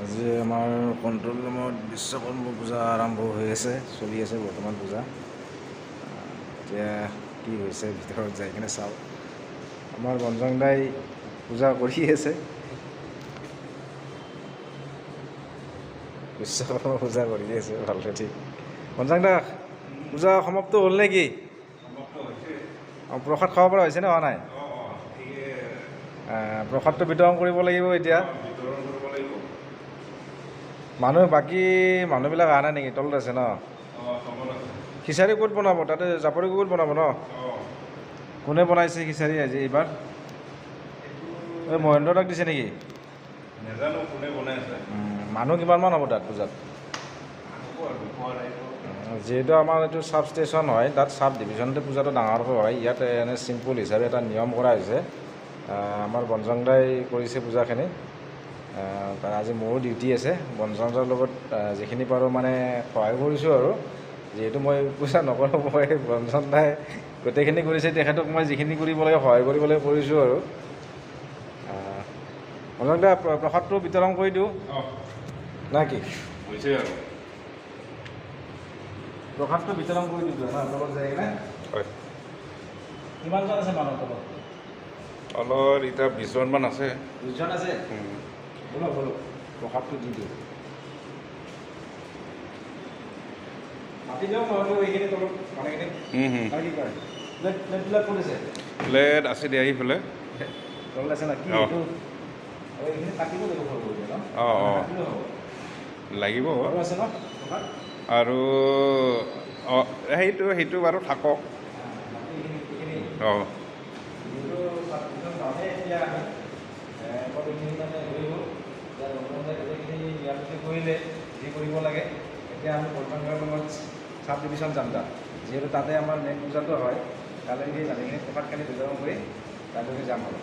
আজি আমাৰ কণ্ট্ৰল ৰুমত বিশ্বকৰ্মা পূজা আৰম্ভ হৈ আছে, চলি আছে বৰ্তমান পূজা। এতিয়া কি হৈছে ভিতৰত যাই কিনে চাওঁ। আমাৰ বনজং দাই পূজা কৰি আছে, বিশ্বকৰ্মা পূজা কৰি আছে ভালকে। ঠিক বনজং দা, পূজা সমাপ্ত হ'ল নেকি? প্ৰসাদ খাব পৰা হৈছে নে হোৱা নাই? প্ৰসাদটো বিতৰণ কৰিব লাগিব এতিয়া। বাকী মানুহবিলাক অহা নাই নেকি? তলত আছে ন? খিচাৰি ক'ত বনাব? তাতে জাপৰি ক'ত বনাব ন? কোনে বনাইছে খিচাৰি আজি এইবাৰ? এই মহেন্দ্ৰ দাক দিছে নেকি? নাজানো কোনে বনাইছে। মানুহ কিমানমান হ'ব তাত পূজাত? যিহেতু আমাৰ এইটো চাব ষ্টেচন হয়, তাত চাব ডিভিজনতে পূজাটো ডাঙৰকৈ হয়। ইয়াত এনে চিম্পুল হিচাপে এটা নিয়ম কৰা হৈছে। আমাৰ বনজং দাই কৰিছে পূজাখিনি। আজি মোৰো ডিউটি আছে, বনজং দাৰ লগত যিখিনি পাৰোঁ মানে সহায় কৰিছোঁ আৰু। যিহেতু মই পূজা নকৰোঁ, মই বনজং দাই গোটেইখিনি কৰিছে, তেখেতক মই যিখিনি কৰিব লাগে সহায় কৰিবলৈ কৰিছোঁ আৰু। বনজং দা, প্ৰসাদটো বিতৰণ কৰি দিওঁ না কি? হৈছে আৰু প্ৰসাদটো বিতৰণ কৰি দিছোঁ না তলত যায় কিনে? হয়। কিমানজন আছে মানুহ তলত? তলত এতিয়া 20জনমান আছে। 20জন আছে? বলক বলক, প্ৰসাদটো দি দিওঁ। মাতি দিয়ক নহ'লেও এইখিনি তলত মানুহখিনি। আৰু কি কয়? প্লেটবিলাক ক'ত আছে? প্লেট আছে দিয়া সেইফালে। তলত আছে না? কি এইটো এইখিনি কাটিব লাগিব সৰু সৰুকৈ ন? কাটিলেও হ'ব? লাগিব আৰু আছে ন প্ৰসাদ? আৰু সেইটো বাৰু থাকক। অঁ কৰিলে যি কৰিব লাগে, এতিয়া আমি বৰ্তমানৰ লগত চাব ডিভিশ্যন যাম তাত। যিহেতু তাতে আমাৰ মেইন পূজাটো হয়, তালৈকে যাম। এইখিনি প্ৰসাদখিনি বিতৰণ কৰি তালৈকে যাম আৰু।